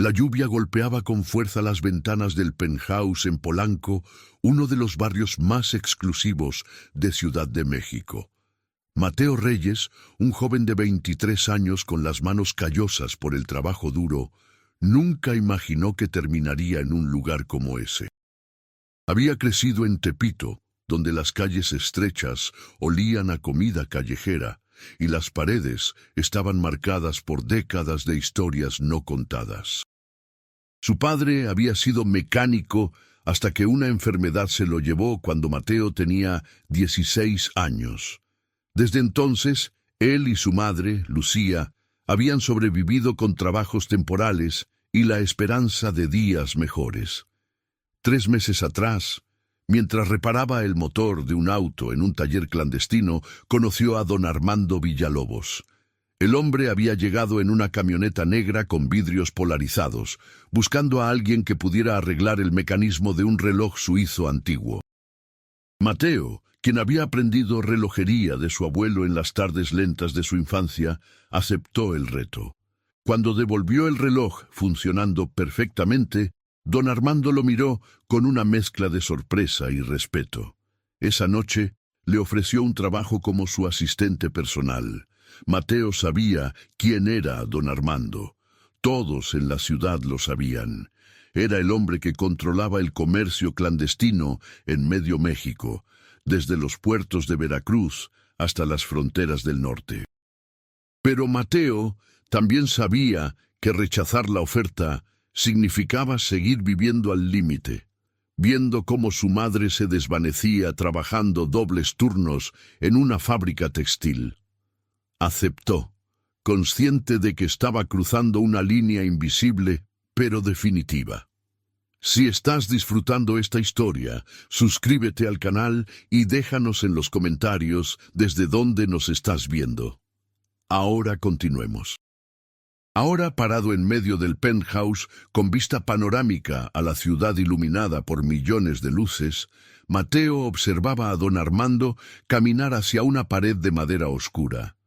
La lluvia golpeaba con fuerza las ventanas del penthouse en Polanco, uno de los barrios más exclusivos de Ciudad de México. Mateo Reyes, un joven de 23 años con las manos callosas por el trabajo duro, nunca imaginó que terminaría en un lugar como ese. Había crecido en Tepito, donde las calles estrechas olían a comida callejera y las paredes estaban marcadas por décadas de historias no contadas. Su padre había sido mecánico hasta que una enfermedad se lo llevó cuando Mateo tenía 16 años. Desde entonces, él y su madre, Lucía, habían sobrevivido con trabajos temporales y la esperanza de días mejores. 3 meses atrás, mientras reparaba el motor de un auto en un taller clandestino, conoció a don Armando Villalobos. El hombre había llegado en una camioneta negra con vidrios polarizados, buscando a alguien que pudiera arreglar el mecanismo de un reloj suizo antiguo. Mateo, quien había aprendido relojería de su abuelo en las tardes lentas de su infancia, aceptó el reto. Cuando devolvió el reloj funcionando perfectamente, don Armando lo miró con una mezcla de sorpresa y respeto. Esa noche le ofreció un trabajo como su asistente personal. Mateo sabía quién era don Armando. Todos en la ciudad lo sabían. Era el hombre que controlaba el comercio clandestino en medio México, desde los puertos de Veracruz hasta las fronteras del norte. Pero Mateo también sabía que rechazar la oferta significaba seguir viviendo al límite, viendo cómo su madre se desvanecía trabajando dobles turnos en una fábrica textil. Aceptó, consciente de que estaba cruzando una línea invisible, pero definitiva. Si estás disfrutando esta historia, suscríbete al canal y déjanos en los comentarios desde dónde nos estás viendo. Ahora continuemos. Ahora parado en medio del penthouse, con vista panorámica a la ciudad iluminada por millones de luces, Mateo observaba a don Armando caminar hacia una pared de madera oscura.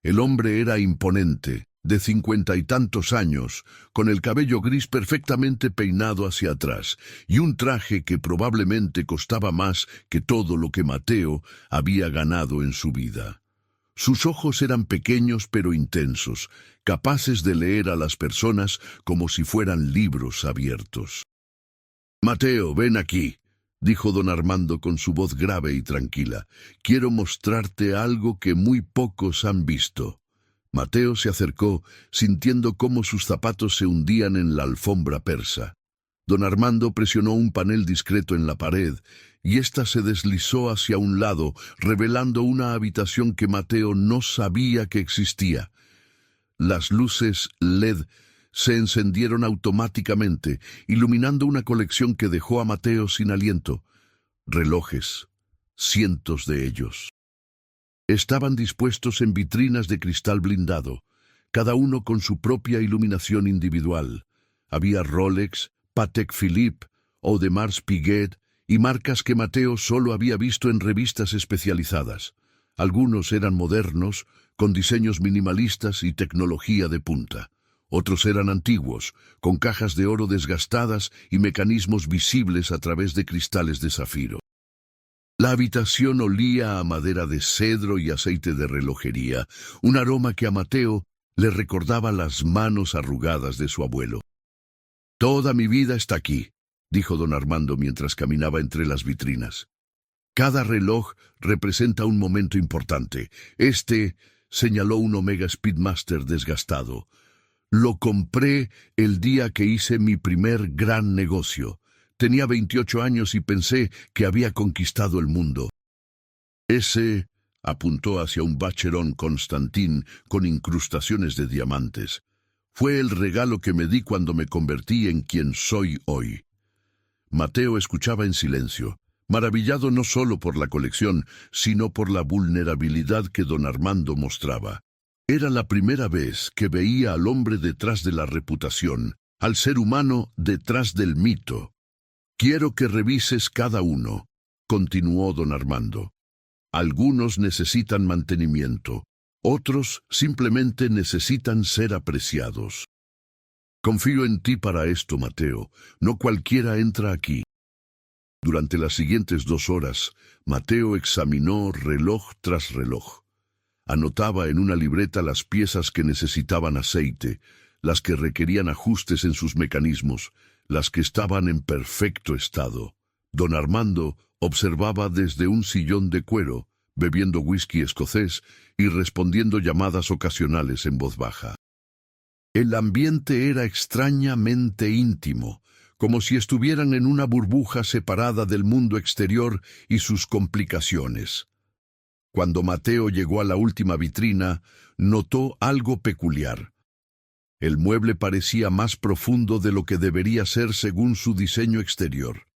El hombre era imponente, de 50 y tantos años, con el cabello gris perfectamente peinado hacia atrás, y un traje que probablemente costaba más que todo lo que Mateo había ganado en su vida. Sus ojos eran pequeños pero intensos, capaces de leer a las personas como si fueran libros abiertos. «Mateo, ven aquí», dijo don Armando con su voz grave y tranquila. «Quiero mostrarte algo que muy pocos han visto». Mateo se acercó, sintiendo cómo sus zapatos se hundían en la alfombra persa. Don Armando presionó un panel discreto en la pared, y ésta se deslizó hacia un lado, revelando una habitación que Mateo no sabía que existía. Las luces LED se encendieron automáticamente, iluminando una colección que dejó a Mateo sin aliento. Relojes, cientos de ellos. Estaban dispuestos en vitrinas de cristal blindado, cada uno con su propia iluminación individual. Había Rolex, Patek Philippe, Audemars Piguet y marcas que Mateo solo había visto en revistas especializadas. Algunos eran modernos, con diseños minimalistas y tecnología de punta. Otros eran antiguos, con cajas de oro desgastadas y mecanismos visibles a través de cristales de zafiro. La habitación olía a madera de cedro y aceite de relojería, un aroma que a Mateo le recordaba las manos arrugadas de su abuelo. «Toda mi vida está aquí», dijo don Armando mientras caminaba entre las vitrinas. «Cada reloj representa un momento importante. Este», señaló un Omega Speedmaster desgastado, «lo compré el día que hice mi primer gran negocio. Tenía 28 años y pensé que había conquistado el mundo». Ese, apuntó hacia un Vacheron Constantin con incrustaciones de diamantes, «fue el regalo que me di cuando me convertí en quien soy hoy». Mateo escuchaba en silencio, maravillado no solo por la colección, sino por la vulnerabilidad que don Armando mostraba. Era la primera vez que veía al hombre detrás de la reputación, al ser humano detrás del mito. «Quiero que revises cada uno», continuó don Armando. «Algunos necesitan mantenimiento, otros simplemente necesitan ser apreciados. Confío en ti para esto, Mateo. No cualquiera entra aquí. Durante las siguientes 2 horas, Mateo examinó reloj tras reloj. Anotaba en una libreta las piezas que necesitaban aceite, las que requerían ajustes en sus mecanismos, las que estaban en perfecto estado. Don Armando observaba desde un sillón de cuero, bebiendo whisky escocés y respondiendo llamadas ocasionales en voz baja. El ambiente era extrañamente íntimo, como si estuvieran en una burbuja separada del mundo exterior y sus complicaciones. Cuando Mateo llegó a la última vitrina, notó algo peculiar. El mueble parecía más profundo de lo que debería ser según su diseño exterior.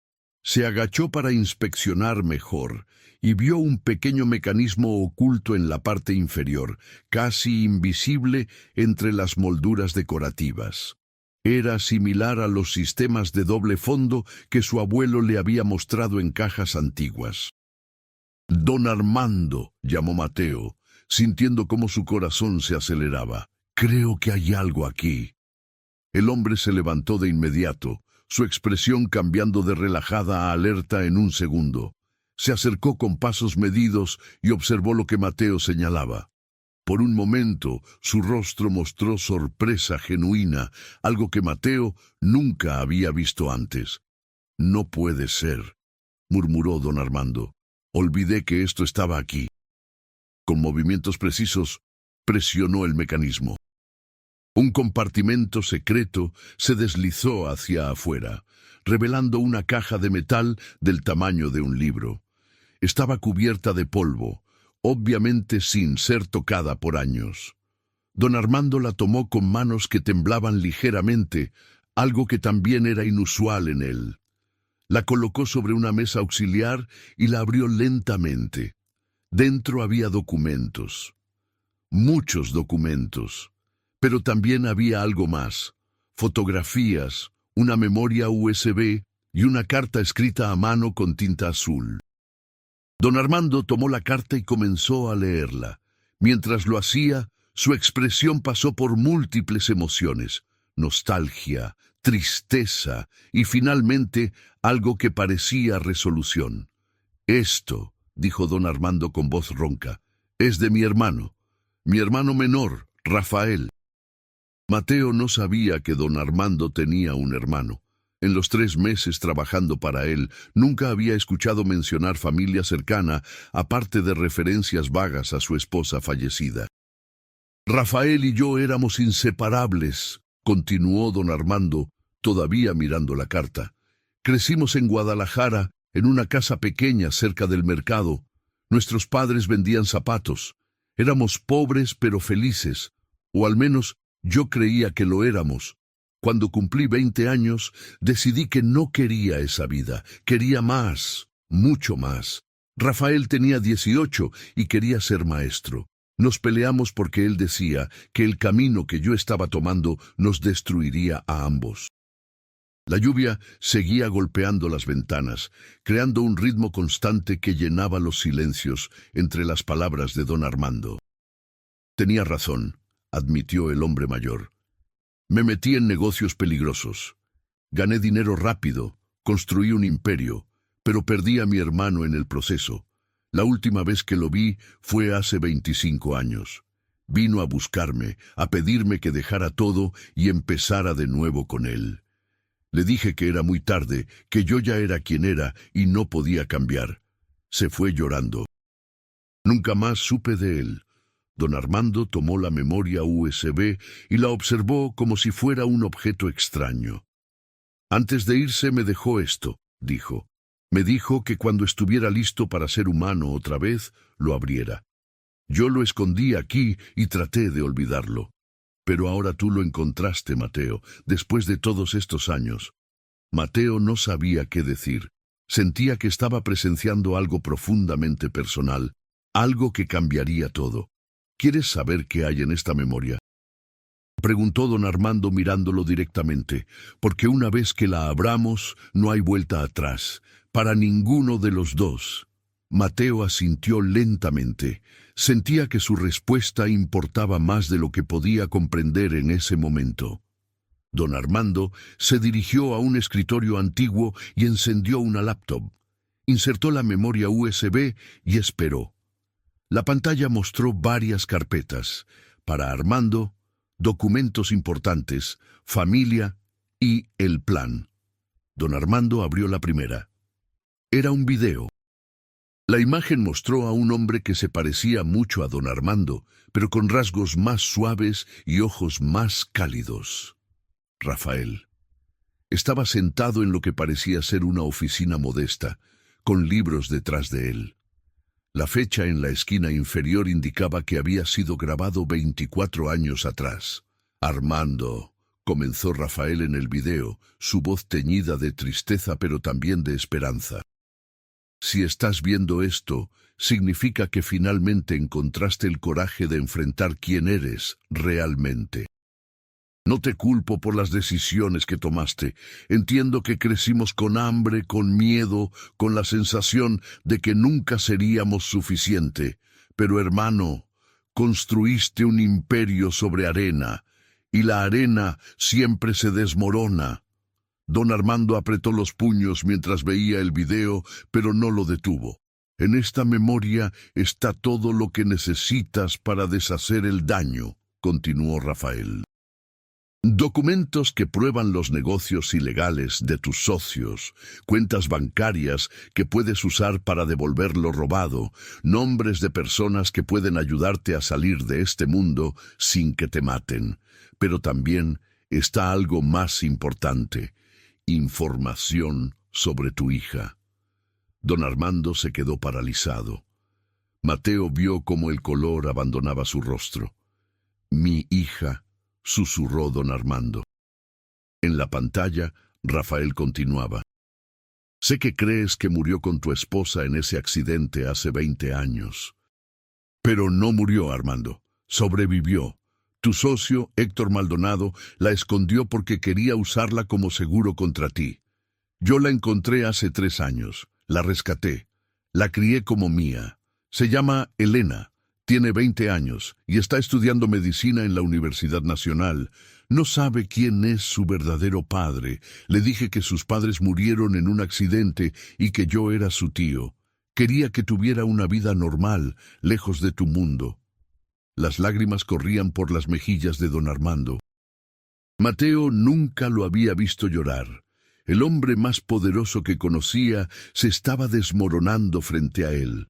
Se agachó para inspeccionar mejor y vio un pequeño mecanismo oculto en la parte inferior, casi invisible entre las molduras decorativas. Era similar a los sistemas de doble fondo que su abuelo le había mostrado en cajas antiguas. «Don Armando», llamó Mateo, sintiendo cómo su corazón se aceleraba. «Creo que hay algo aquí». El hombre se levantó de inmediato, su expresión cambiando de relajada a alerta en un segundo. Se acercó con pasos medidos y observó lo que Mateo señalaba. Por un momento, su rostro mostró sorpresa genuina, algo que Mateo nunca había visto antes. «No puede ser», murmuró don Armando. «Olvidé que esto estaba aquí». Con movimientos precisos, presionó el mecanismo. Un compartimento secreto se deslizó hacia afuera, revelando una caja de metal del tamaño de un libro. Estaba cubierta de polvo, obviamente sin ser tocada por años. Don Armando la tomó con manos que temblaban ligeramente, algo que también era inusual en él. La colocó sobre una mesa auxiliar y la abrió lentamente. Dentro había documentos. Muchos documentos. Pero también había algo más. Fotografías, una memoria USB y una carta escrita a mano con tinta azul. Don Armando tomó la carta y comenzó a leerla. Mientras lo hacía, su expresión pasó por múltiples emociones. Nostalgia, tristeza y finalmente algo que parecía resolución. «Esto», dijo don Armando con voz ronca, «es de mi hermano menor, Rafael». Mateo no sabía que don Armando tenía un hermano. En los 3 meses trabajando para él, nunca había escuchado mencionar familia cercana, aparte de referencias vagas a su esposa fallecida. «Rafael y yo éramos inseparables», continuó don Armando, todavía mirando la carta. «Crecimos en Guadalajara, en una casa pequeña cerca del mercado. Nuestros padres vendían zapatos. Éramos pobres pero felices, o al menos yo creía que lo éramos. Cuando cumplí 20 años, decidí que no quería esa vida, quería más, mucho más. Rafael tenía 18 y quería ser maestro. Nos peleamos porque él decía que el camino que yo estaba tomando nos destruiría a ambos». La lluvia seguía golpeando las ventanas, creando un ritmo constante que llenaba los silencios entre las palabras de don Armando. «Tenía razón», admitió el hombre mayor. «Me metí en negocios peligrosos. Gané dinero rápido, construí un imperio, pero perdí a mi hermano en el proceso. La última vez que lo vi fue hace 25 años. Vino a buscarme, a pedirme que dejara todo y empezara de nuevo con él. Le dije que era muy tarde, que yo ya era quien era y no podía cambiar. Se fue llorando. Nunca más supe de él». Don Armando tomó la memoria USB y la observó como si fuera un objeto extraño. «Antes de irse me dejó esto», dijo. «Me dijo que cuando estuviera listo para ser humano otra vez, lo abriera. Yo lo escondí aquí y traté de olvidarlo. Pero ahora tú lo encontraste, Mateo, después de todos estos años». Mateo no sabía qué decir. Sentía que estaba presenciando algo profundamente personal, algo que cambiaría todo. «¿Quieres saber qué hay en esta memoria?», preguntó don Armando mirándolo directamente. «Porque una vez que la abramos, no hay vuelta atrás, para ninguno de los dos». Mateo asintió lentamente. Sentía que su respuesta importaba más de lo que podía comprender en ese momento. Don Armando se dirigió a un escritorio antiguo y encendió una laptop. Insertó la memoria USB y esperó. La pantalla mostró varias carpetas. Para Armando, documentos importantes, familia y el plan. Don Armando abrió la primera. Era un video. La imagen mostró a un hombre que se parecía mucho a don Armando, pero con rasgos más suaves y ojos más cálidos. Rafael. Estaba sentado en lo que parecía ser una oficina modesta, con libros detrás de él. La fecha en la esquina inferior indicaba que había sido grabado 24 años atrás. Armando, comenzó Rafael en el video, su voz teñida de tristeza pero también de esperanza. Si estás viendo esto, significa que finalmente encontraste el coraje de enfrentar quién eres realmente. No te culpo por las decisiones que tomaste. Entiendo que crecimos con hambre, con miedo, con la sensación de que nunca seríamos suficiente. Pero hermano, construiste un imperio sobre arena, y la arena siempre se desmorona. Don Armando apretó los puños mientras veía el video, pero no lo detuvo. En esta memoria está todo lo que necesitas para deshacer el daño, continuó Rafael. Documentos que prueban los negocios ilegales de tus socios, cuentas bancarias que puedes usar para devolver lo robado, nombres de personas que pueden ayudarte a salir de este mundo sin que te maten. Pero también está algo más importante: información sobre tu hija. Don Armando se quedó paralizado. Mateo vio cómo el color abandonaba su rostro. Mi hija, susurró don Armando. En la pantalla, Rafael continuaba. Sé que crees que murió con tu esposa en ese accidente hace 20 años. Pero no murió, Armando. Sobrevivió. Tu socio, Héctor Maldonado, la escondió porque quería usarla como seguro contra ti. Yo la encontré hace 3 años. La rescaté. La crié como mía. Se llama Elena. Tiene 20 años y está estudiando medicina en la Universidad Nacional. No sabe quién es su verdadero padre. Le dije que sus padres murieron en un accidente y que yo era su tío. Quería que tuviera una vida normal, lejos de tu mundo. Las lágrimas corrían por las mejillas de don Armando. Mateo nunca lo había visto llorar. El hombre más poderoso que conocía se estaba desmoronando frente a él.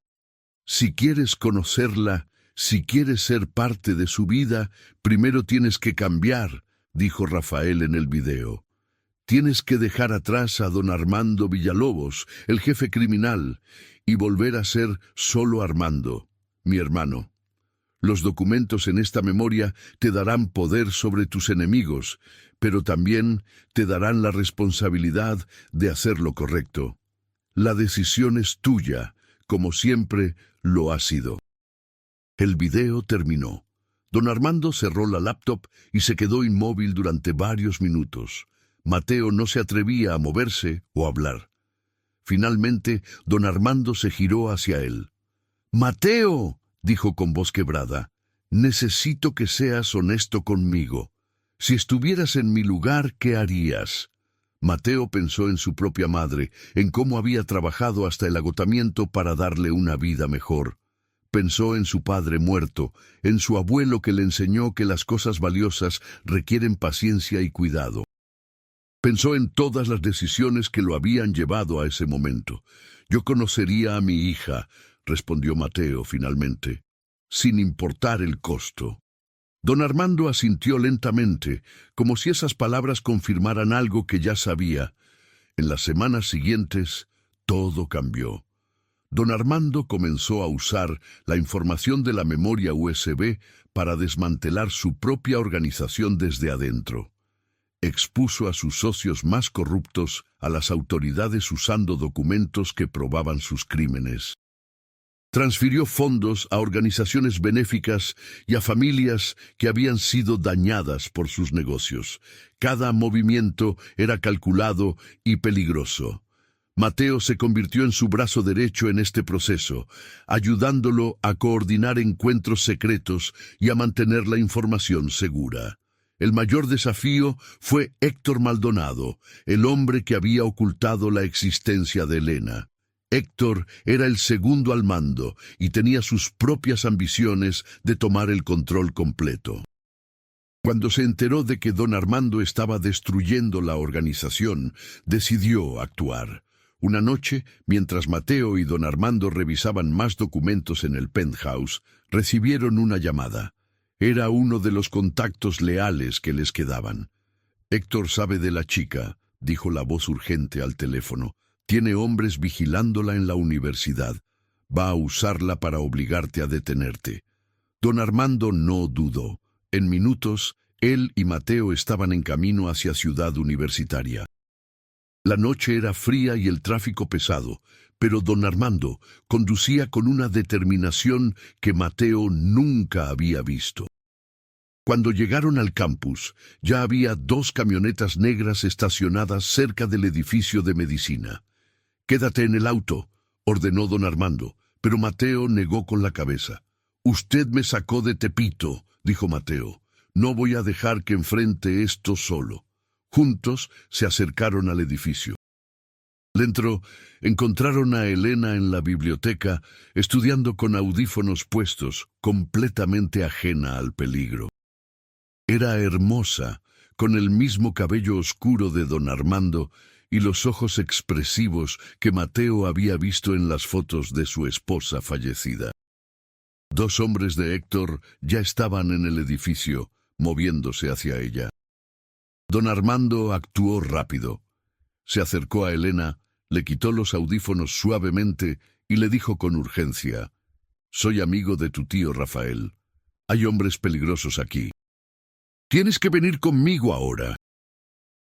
Si quieres conocerla, si quieres ser parte de su vida, primero tienes que cambiar, dijo Rafael en el video. Tienes que dejar atrás a don Armando Villalobos, el jefe criminal, y volver a ser solo Armando, mi hermano. Los documentos en esta memoria te darán poder sobre tus enemigos, pero también te darán la responsabilidad de hacer lo correcto. La decisión es tuya, como siempre lo ha sido. El video terminó. Don Armando cerró la laptop y se quedó inmóvil durante varios minutos. Mateo no se atrevía a moverse o hablar. Finalmente, don Armando se giró hacia él. «¡Mateo!», dijo con voz quebrada. «Necesito que seas honesto conmigo. Si estuvieras en mi lugar, ¿qué harías?». Mateo pensó en su propia madre, en cómo había trabajado hasta el agotamiento para darle una vida mejor. Pensó en su padre muerto, en su abuelo que le enseñó que las cosas valiosas requieren paciencia y cuidado. Pensó en todas las decisiones que lo habían llevado a ese momento. «Yo conocería a mi hija», respondió Mateo finalmente, «sin importar el costo». Don Armando asintió lentamente, como si esas palabras confirmaran algo que ya sabía. En las semanas siguientes, todo cambió. Don Armando comenzó a usar la información de la memoria USB para desmantelar su propia organización desde adentro. Expuso a sus socios más corruptos a las autoridades usando documentos que probaban sus crímenes. Transfirió fondos a organizaciones benéficas y a familias que habían sido dañadas por sus negocios. Cada movimiento era calculado y peligroso. Mateo se convirtió en su brazo derecho en este proceso, ayudándolo a coordinar encuentros secretos y a mantener la información segura. El mayor desafío fue Héctor Maldonado, el hombre que había ocultado la existencia de Elena. Héctor era el segundo al mando y tenía sus propias ambiciones de tomar el control completo. Cuando se enteró de que don Armando estaba destruyendo la organización, decidió actuar. Una noche, mientras Mateo y don Armando revisaban más documentos en el penthouse, recibieron una llamada. Era uno de los contactos leales que les quedaban. «Héctor sabe de la chica», dijo la voz urgente al teléfono. «Tiene hombres vigilándola en la universidad. Va a usarla para obligarte a detenerte». Don Armando no dudó. En minutos, él y Mateo estaban en camino hacia Ciudad Universitaria. La noche era fría y el tráfico pesado, pero don Armando conducía con una determinación que Mateo nunca había visto. Cuando llegaron al campus, ya había 2 camionetas negras estacionadas cerca del edificio de medicina. «Quédate en el auto», ordenó don Armando, pero Mateo negó con la cabeza. «Usted me sacó de Tepito», dijo Mateo. «No voy a dejar que enfrente esto solo». Juntos se acercaron al edificio. Dentro encontraron a Elena en la biblioteca, estudiando con audífonos puestos, completamente ajena al peligro. Era hermosa, con el mismo cabello oscuro de don Armando y los ojos expresivos que Mateo había visto en las fotos de su esposa fallecida. 2 hombres de Héctor ya estaban en el edificio, moviéndose hacia ella. Don Armando actuó rápido. Se acercó a Elena, le quitó los audífonos suavemente y le dijo con urgencia: «Soy amigo de tu tío Rafael. Hay hombres peligrosos aquí. Tienes que venir conmigo ahora».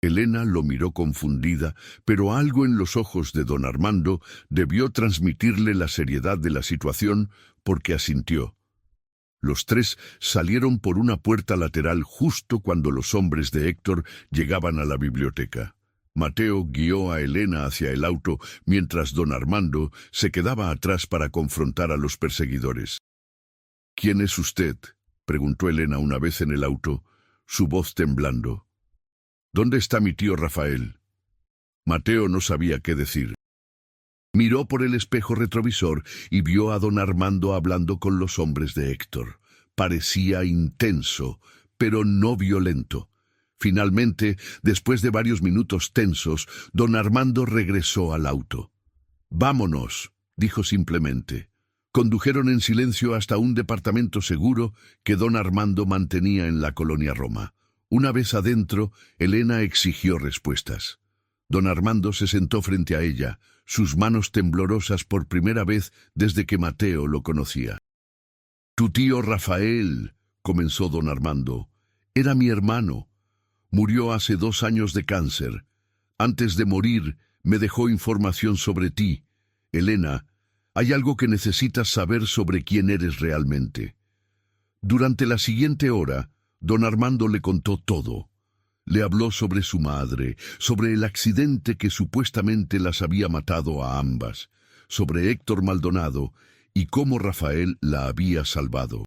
Elena lo miró confundida, pero algo en los ojos de don Armando debió transmitirle la seriedad de la situación, porque asintió. Los 3 salieron por una puerta lateral justo cuando los hombres de Héctor llegaban a la biblioteca. Mateo guió a Elena hacia el auto, mientras don Armando se quedaba atrás para confrontar a los perseguidores. «¿Quién es usted?», preguntó Elena una vez en el auto, su voz temblando. «¿Dónde está mi tío Rafael?». Mateo no sabía qué decir. Miró por el espejo retrovisor y vio a don Armando hablando con los hombres de Héctor. Parecía intenso, pero no violento. Finalmente, después de varios minutos tensos, don Armando regresó al auto. «Vámonos», dijo simplemente. Condujeron en silencio hasta un departamento seguro que don Armando mantenía en la colonia Roma. Una vez adentro, Elena exigió respuestas. Don Armando se sentó frente a ella, sus manos temblorosas por primera vez desde que Mateo lo conocía. «Tu tío Rafael», comenzó don Armando, «era mi hermano. Murió hace 2 años de cáncer. Antes de morir, me dejó información sobre ti. Elena, hay algo que necesitas saber sobre quién eres realmente». Durante la siguiente hora, don Armando le contó todo. Le habló sobre su madre, sobre el accidente que supuestamente las había matado a ambas, sobre Héctor Maldonado y cómo Rafael la había salvado.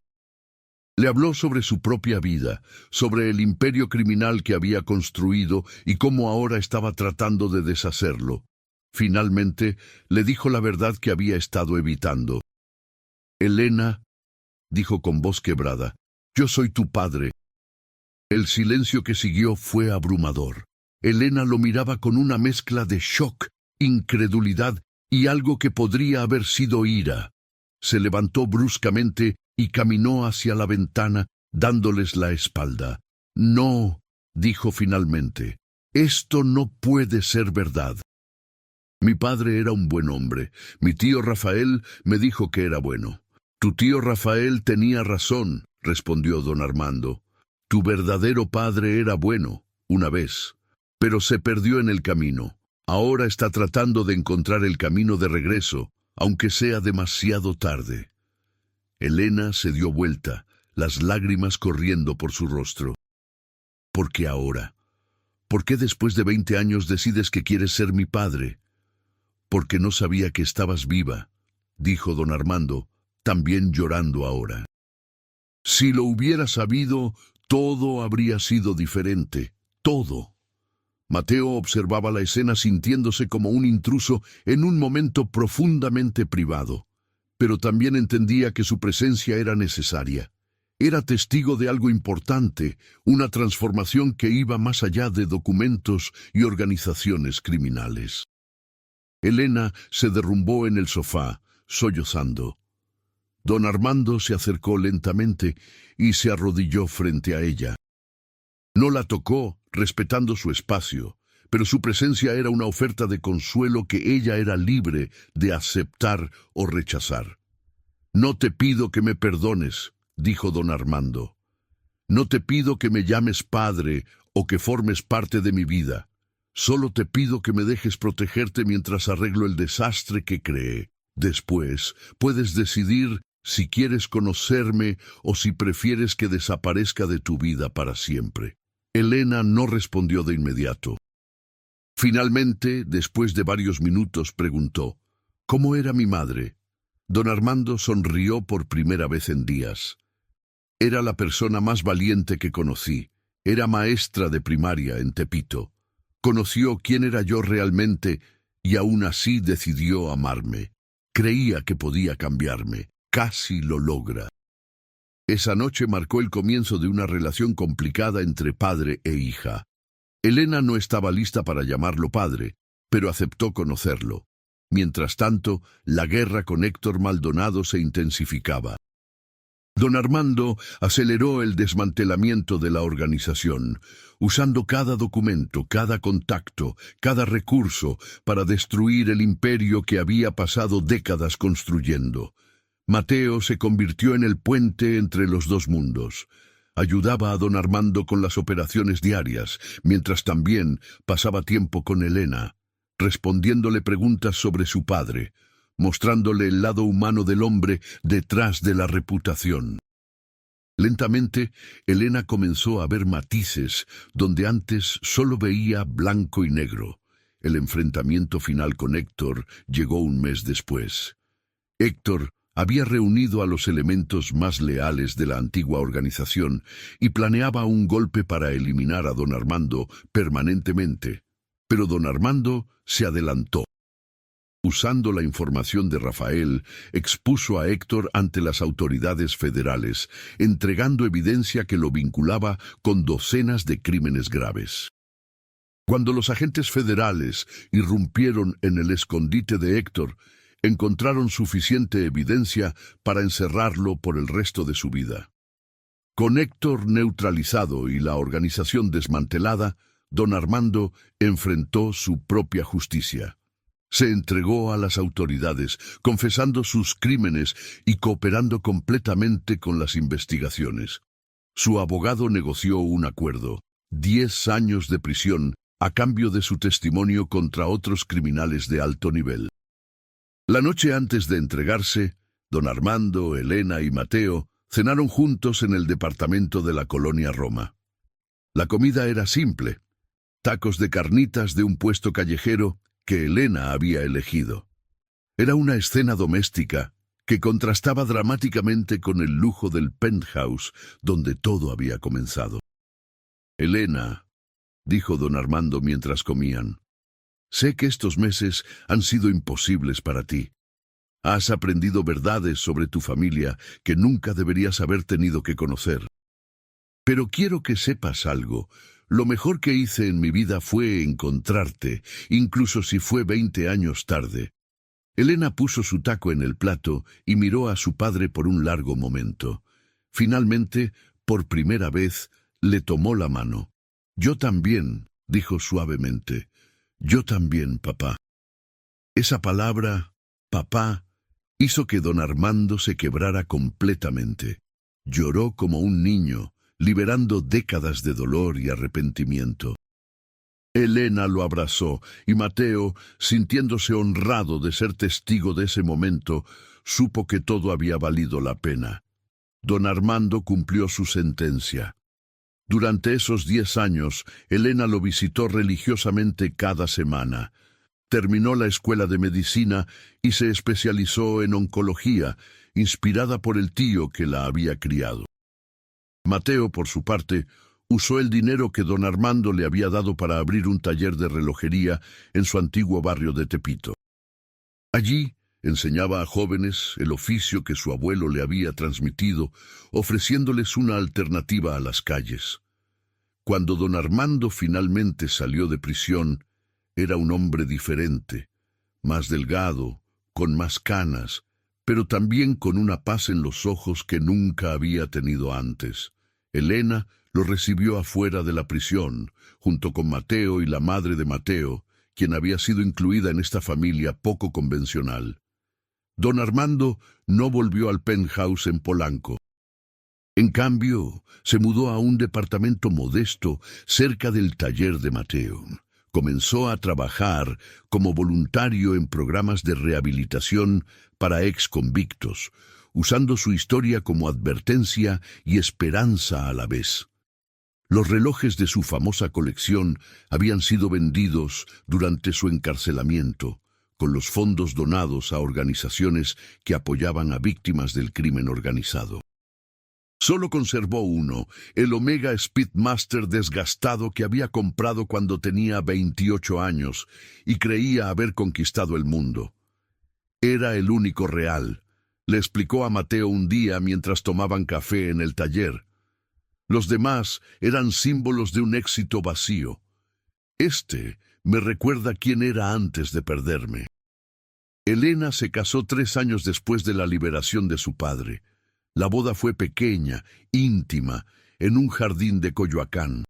Le habló sobre su propia vida, sobre el imperio criminal que había construido y cómo ahora estaba tratando de deshacerlo. Finalmente, le dijo la verdad que había estado evitando. «Elena», dijo con voz quebrada, «yo soy tu padre». El silencio que siguió fue abrumador. Elena lo miraba con una mezcla de shock, incredulidad y algo que podría haber sido ira. Se levantó bruscamente y caminó hacia la ventana, dándoles la espalda. «No», dijo finalmente, «esto no puede ser verdad. Mi padre era un buen hombre. Mi tío Rafael me dijo que era bueno». «Tu tío Rafael tenía razón», respondió don Armando. «Tu verdadero padre era bueno, una vez, pero se perdió en el camino. Ahora está tratando de encontrar el camino de regreso, aunque sea demasiado tarde». Elena se dio vuelta, las lágrimas corriendo por su rostro. «¿Por qué ahora? ¿Por qué después de 20 años decides que quieres ser mi padre?» «Porque no sabía que estabas viva», dijo don Armando, también llorando ahora. «Si lo hubiera sabido, Todo habría sido diferente, todo. Mateo observaba la escena sintiéndose como un intruso en un momento profundamente privado, pero también entendía que su presencia era necesaria. Era testigo de algo importante, una transformación que iba más allá de documentos y organizaciones criminales. Elena se derrumbó en el sofá, sollozando. Don Armando se acercó lentamente y se arrodilló frente a ella. No la tocó, respetando su espacio, pero su presencia era una oferta de consuelo que ella era libre de aceptar o rechazar. «No te pido que me perdones», dijo don Armando. «No te pido que me llames padre o que formes parte de mi vida. Solo te pido que me dejes protegerte mientras arreglo el desastre que creé. Después puedes decidir si quieres conocerme o si prefieres que desaparezca de tu vida para siempre». Elena no respondió de inmediato. Finalmente, después de varios minutos, preguntó: «¿Cómo era mi madre?». Don Armando sonrió por primera vez en días. «Era la persona más valiente que conocí. Era maestra de primaria en Tepito. Conoció quién era yo realmente y aún así decidió amarme. Creía que podía cambiarme. Casi lo logra». Esa noche marcó el comienzo de una relación complicada entre padre e hija. Elena no estaba lista para llamarlo padre, pero aceptó conocerlo. Mientras tanto, la guerra con Héctor Maldonado se intensificaba. Don Armando aceleró el desmantelamiento de la organización, usando cada documento, cada contacto, cada recurso para destruir el imperio que había pasado décadas construyendo. Mateo se convirtió en el puente entre los dos mundos. Ayudaba a don Armando con las operaciones diarias, mientras también pasaba tiempo con Elena, respondiéndole preguntas sobre su padre, mostrándole el lado humano del hombre detrás de la reputación. Lentamente, Elena comenzó a ver matices donde antes solo veía blanco y negro. El enfrentamiento final con Héctor llegó un mes después. Héctor había reunido a los elementos más leales de la antigua organización y planeaba un golpe para eliminar a don Armando permanentemente. Pero don Armando se adelantó. Usando la información de Rafael, expuso a Héctor ante las autoridades federales, entregando evidencia que lo vinculaba con docenas de crímenes graves. Cuando los agentes federales irrumpieron en el escondite de Héctor, encontraron suficiente evidencia para encerrarlo por el resto de su vida. Con Héctor neutralizado y la organización desmantelada, don Armando enfrentó su propia justicia. Se entregó a las autoridades, confesando sus crímenes y cooperando completamente con las investigaciones. Su abogado negoció un acuerdo: 10 años de prisión a cambio de su testimonio contra otros criminales de alto nivel. La noche antes de entregarse, don Armando, Elena y Mateo cenaron juntos en el departamento de la colonia Roma. La comida era simple: tacos de carnitas de un puesto callejero que Elena había elegido. Era una escena doméstica que contrastaba dramáticamente con el lujo del penthouse donde todo había comenzado. «Elena», dijo don Armando mientras comían, «sé que estos meses han sido imposibles para ti. Has aprendido verdades sobre tu familia que nunca deberías haber tenido que conocer. Pero quiero que sepas algo. Lo mejor que hice en mi vida fue encontrarte, incluso si fue 20 años tarde». Elena puso su taco en el plato y miró a su padre por un largo momento. Finalmente, por primera vez, le tomó la mano. «Yo también», dijo suavemente. «Yo también, papá». Esa palabra, papá, hizo que don Armando se quebrara completamente. Lloró como un niño, liberando décadas de dolor y arrepentimiento. Elena lo abrazó y Mateo, sintiéndose honrado de ser testigo de ese momento, supo que todo había valido la pena. Don Armando cumplió su sentencia. Durante esos 10 años, Elena lo visitó religiosamente cada semana. Terminó la escuela de medicina y se especializó en oncología, inspirada por el tío que la había criado. Mateo, por su parte, usó el dinero que don Armando le había dado para abrir un taller de relojería en su antiguo barrio de Tepito. Allí enseñaba a jóvenes el oficio que su abuelo le había transmitido, ofreciéndoles una alternativa a las calles. Cuando don Armando finalmente salió de prisión, era un hombre diferente, más delgado, con más canas, pero también con una paz en los ojos que nunca había tenido antes. Elena lo recibió afuera de la prisión, junto con Mateo y la madre de Mateo, quien había sido incluida en esta familia poco convencional. Don Armando no volvió al penthouse en Polanco. En cambio, se mudó a un departamento modesto cerca del taller de Mateo. Comenzó a trabajar como voluntario en programas de rehabilitación para exconvictos, usando su historia como advertencia y esperanza a la vez. Los relojes de su famosa colección habían sido vendidos durante su encarcelamiento, con los fondos donados a organizaciones que apoyaban a víctimas del crimen organizado. Solo conservó uno, el Omega Speedmaster desgastado que había comprado cuando tenía 28 años y creía haber conquistado el mundo. Era el único real, le explicó a Mateo un día mientras tomaban café en el taller. Los demás eran símbolos de un éxito vacío. Este me recuerda quién era antes de perderme. Elena se casó 3 años después de la liberación de su padre. La boda fue pequeña, íntima, en un jardín de Coyoacán.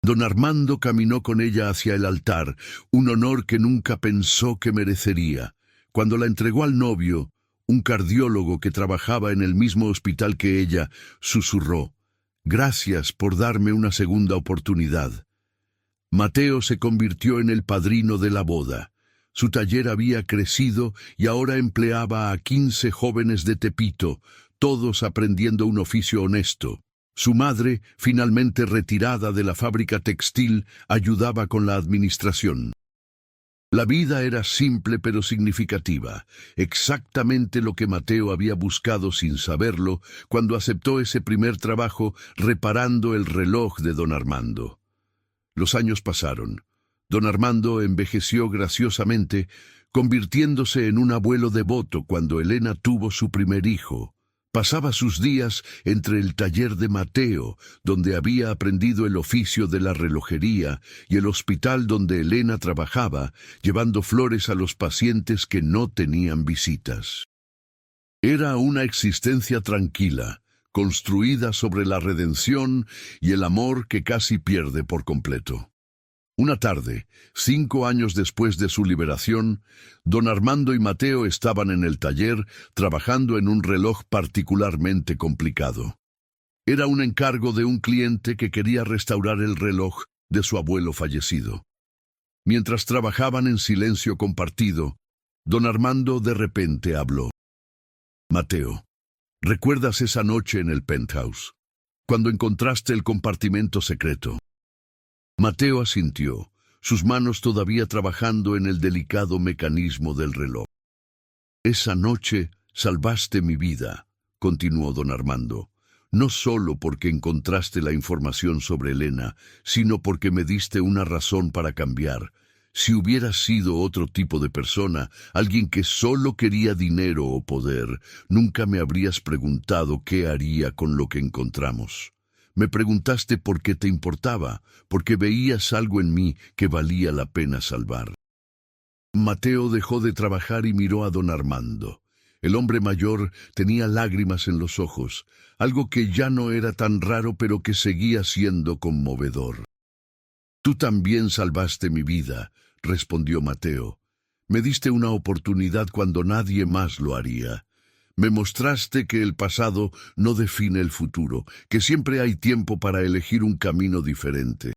Don Armando caminó con ella hacia el altar, un honor que nunca pensó que merecería. Cuando la entregó al novio, un cardiólogo que trabajaba en el mismo hospital que ella, susurró: «Gracias por darme una segunda oportunidad». Mateo se convirtió en el padrino de la boda. Su taller había crecido y ahora empleaba a 15 jóvenes de Tepito, todos aprendiendo un oficio honesto. Su madre, finalmente retirada de la fábrica textil, ayudaba con la administración. La vida era simple pero significativa, exactamente lo que Mateo había buscado sin saberlo cuando aceptó ese primer trabajo reparando el reloj de don Armando. Los años pasaron. Don Armando envejeció graciosamente, convirtiéndose en un abuelo devoto cuando Elena tuvo su primer hijo. Pasaba sus días entre el taller de Mateo, donde había aprendido el oficio de la relojería, y el hospital donde Elena trabajaba, llevando flores a los pacientes que no tenían visitas. Era una existencia tranquila, construida sobre la redención y el amor que casi pierde por completo. Una tarde, 5 años después de su liberación, don Armando y Mateo estaban en el taller trabajando en un reloj particularmente complicado. Era un encargo de un cliente que quería restaurar el reloj de su abuelo fallecido. Mientras trabajaban en silencio compartido, don Armando de repente habló. «Mateo, ¿recuerdas esa noche en el penthouse, cuando encontraste el compartimento secreto?» Mateo asintió, sus manos todavía trabajando en el delicado mecanismo del reloj. «Esa noche salvaste mi vida», continuó don Armando, «no solo porque encontraste la información sobre Elena, sino porque me diste una razón para cambiar. Si hubieras sido otro tipo de persona, alguien que solo quería dinero o poder, nunca me habrías preguntado qué haría con lo que encontramos. Me preguntaste por qué te importaba, porque veías algo en mí que valía la pena salvar». Mateo dejó de trabajar y miró a don Armando. El hombre mayor tenía lágrimas en los ojos, algo que ya no era tan raro pero que seguía siendo conmovedor. «Tú también salvaste mi vida», respondió Mateo. «Me diste una oportunidad cuando nadie más lo haría. Me mostraste que el pasado no define el futuro, que siempre hay tiempo para elegir un camino diferente».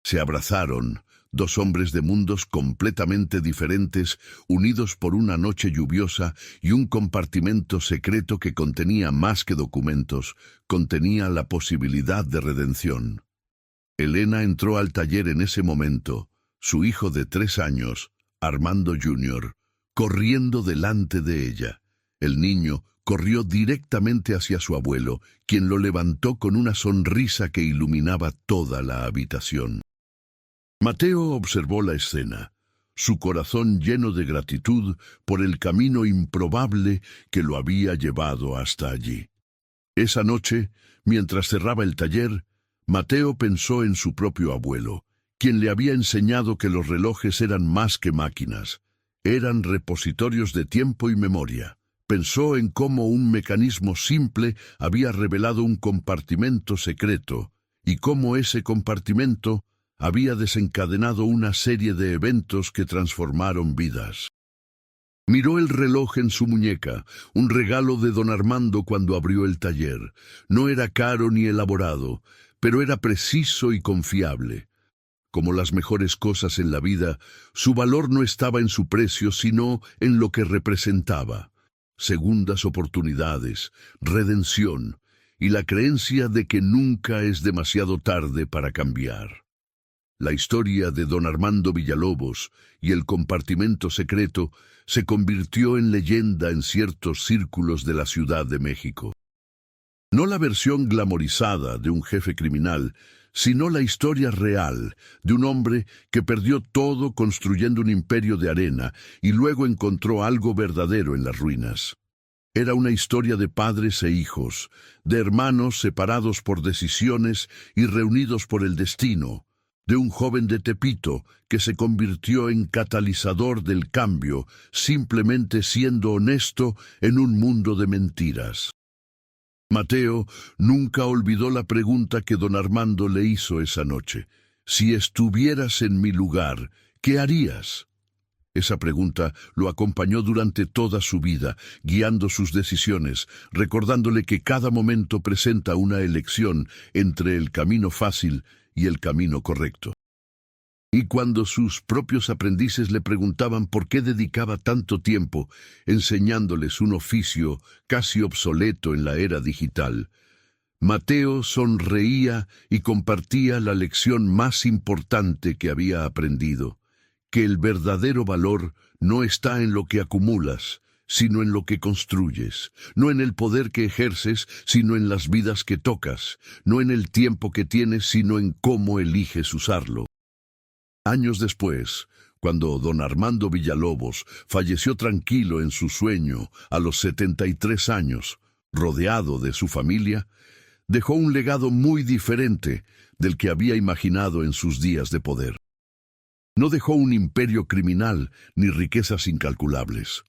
Se abrazaron, 2 hombres de mundos completamente diferentes, unidos por una noche lluviosa y un compartimento secreto que contenía más que documentos, contenía la posibilidad de redención. Elena entró al taller en ese momento, su hijo de 3 años, Armando Jr., corriendo delante de ella. El niño, corrió directamente hacia su abuelo, quien lo levantó con una sonrisa que iluminaba toda la habitación. Mateo observó la escena, su corazón lleno de gratitud por el camino improbable que lo había llevado hasta allí. Esa noche, mientras cerraba el taller, Mateo pensó en su propio abuelo, quien le había enseñado que los relojes eran más que máquinas, eran repositorios de tiempo y memoria. Pensó en cómo un mecanismo simple había revelado un compartimento secreto y cómo ese compartimento había desencadenado una serie de eventos que transformaron vidas. Miró el reloj en su muñeca, un regalo de don Armando cuando abrió el taller. No era caro ni elaborado, pero era preciso y confiable. Como las mejores cosas en la vida, su valor no estaba en su precio, sino en lo que representaba. Segundas oportunidades, redención y la creencia de que nunca es demasiado tarde para cambiar. La historia de don Armando Villalobos y el compartimento secreto se convirtió en leyenda en ciertos círculos de la Ciudad de México. No la versión glamorizada de un jefe criminal, sino la historia real de un hombre que perdió todo construyendo un imperio de arena y luego encontró algo verdadero en las ruinas. Era una historia de padres e hijos, de hermanos separados por decisiones y reunidos por el destino, de un joven de Tepito que se convirtió en catalizador del cambio, simplemente siendo honesto en un mundo de mentiras. Mateo nunca olvidó la pregunta que don Armando le hizo esa noche. Si estuvieras en mi lugar, ¿qué harías? Esa pregunta lo acompañó durante toda su vida, guiando sus decisiones, recordándole que cada momento presenta una elección entre el camino fácil y el camino correcto. Y cuando sus propios aprendices le preguntaban por qué dedicaba tanto tiempo enseñándoles un oficio casi obsoleto en la era digital, Mateo sonreía y compartía la lección más importante que había aprendido, que el verdadero valor no está en lo que acumulas, sino en lo que construyes, no en el poder que ejerces, sino en las vidas que tocas, no en el tiempo que tienes, sino en cómo eliges usarlo. Años después, cuando don Armando Villalobos falleció tranquilo en su sueño a los 73 años, rodeado de su familia, dejó un legado muy diferente del que había imaginado en sus días de poder. No dejó un imperio criminal ni riquezas incalculables.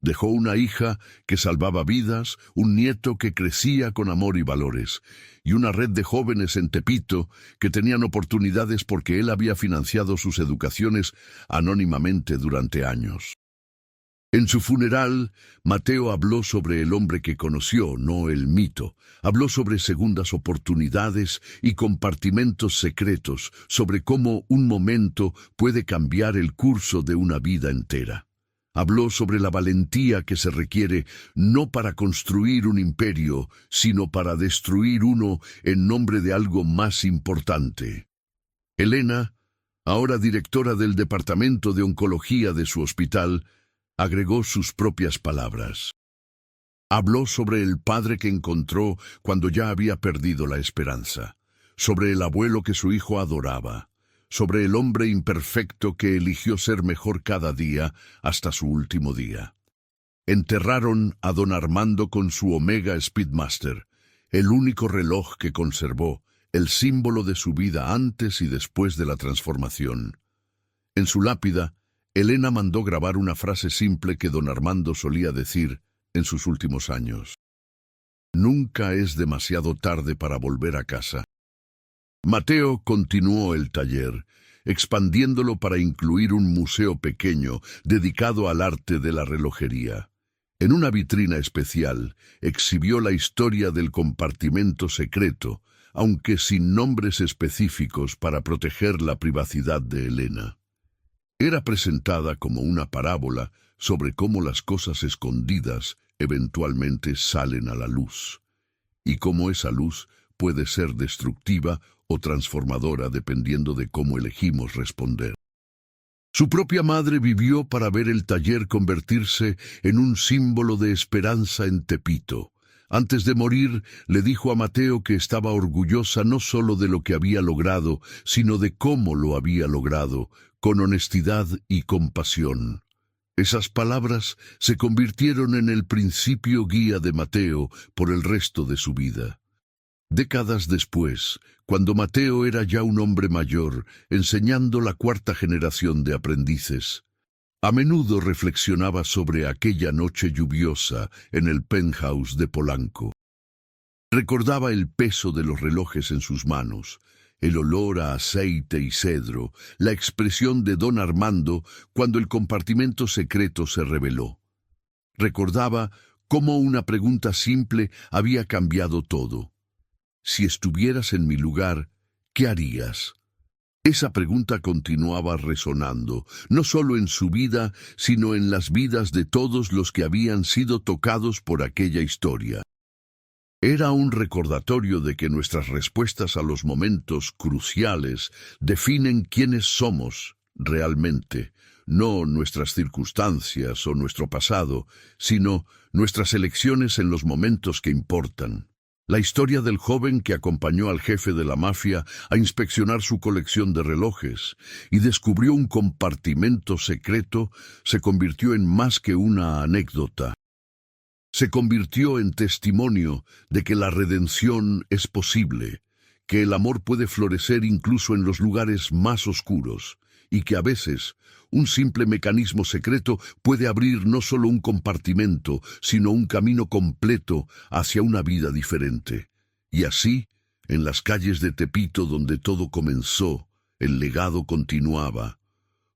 Dejó una hija que salvaba vidas, un nieto que crecía con amor y valores, y una red de jóvenes en Tepito que tenían oportunidades porque él había financiado sus educaciones anónimamente durante años. En su funeral, Mateo habló sobre el hombre que conoció, no el mito. Habló sobre segundas oportunidades y compartimentos secretos, sobre cómo un momento puede cambiar el curso de una vida entera. Habló sobre la valentía que se requiere no para construir un imperio, sino para destruir uno en nombre de algo más importante. Elena, ahora directora del Departamento de Oncología de su hospital, agregó sus propias palabras. Habló sobre el padre que encontró cuando ya había perdido la esperanza, sobre el abuelo que su hijo adoraba, sobre el hombre imperfecto que eligió ser mejor cada día hasta su último día. Enterraron a don Armando con su Omega Speedmaster, el único reloj que conservó, el símbolo de su vida antes y después de la transformación. En su lápida, Elena mandó grabar una frase simple que don Armando solía decir en sus últimos años. Nunca es demasiado tarde para volver a casa. Mateo continuó el taller, expandiéndolo para incluir un museo pequeño dedicado al arte de la relojería. En una vitrina especial, exhibió la historia del compartimento secreto, aunque sin nombres específicos para proteger la privacidad de Elena. Era presentada como una parábola sobre cómo las cosas escondidas eventualmente salen a la luz, y cómo esa luz puede ser destructiva o transformadora dependiendo de cómo elegimos responder. Su propia madre vivió para ver el taller convertirse en un símbolo de esperanza en Tepito. Antes de morir, le dijo a Mateo que estaba orgullosa no solo de lo que había logrado, sino de cómo lo había logrado, con honestidad y compasión. Esas palabras se convirtieron en el principio guía de Mateo por el resto de su vida. Décadas después, cuando Mateo era ya un hombre mayor, enseñando la cuarta generación de aprendices, a menudo reflexionaba sobre aquella noche lluviosa en el penthouse de Polanco. Recordaba el peso de los relojes en sus manos, el olor a aceite y cedro, la expresión de don Armando cuando el compartimento secreto se reveló. Recordaba cómo una pregunta simple había cambiado todo. Si estuvieras en mi lugar, ¿qué harías? Esa pregunta continuaba resonando, no solo en su vida, sino en las vidas de todos los que habían sido tocados por aquella historia. Era un recordatorio de que nuestras respuestas a los momentos cruciales definen quiénes somos realmente, no nuestras circunstancias o nuestro pasado, sino nuestras elecciones en los momentos que importan. La historia del joven que acompañó al jefe de la mafia a inspeccionar su colección de relojes y descubrió un compartimento secreto se convirtió en más que una anécdota. Se convirtió en testimonio de que la redención es posible, que el amor puede florecer incluso en los lugares más oscuros, y que a veces un simple mecanismo secreto puede abrir no solo un compartimento, sino un camino completo hacia una vida diferente. Y así, en las calles de Tepito donde todo comenzó, el legado continuaba.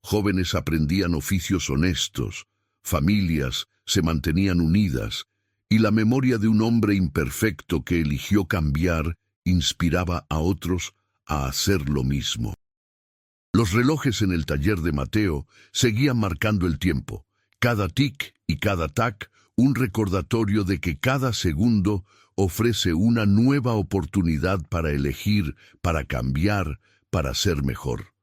Jóvenes aprendían oficios honestos, familias se mantenían unidas, y la memoria de un hombre imperfecto que eligió cambiar inspiraba a otros a hacer lo mismo. Los relojes en el taller de Mateo seguían marcando el tiempo, cada tic y cada tac un recordatorio de que cada segundo ofrece una nueva oportunidad para elegir, para cambiar, para ser mejor.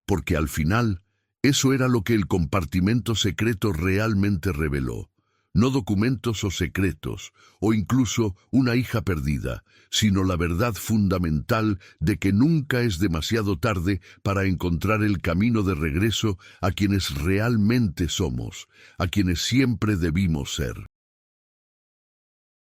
Porque al final, eso era lo que el compartimento secreto realmente reveló. No documentos o secretos, o incluso una hija perdida, sino la verdad fundamental de que nunca es demasiado tarde para encontrar el camino de regreso a quienes realmente somos, a quienes siempre debimos ser.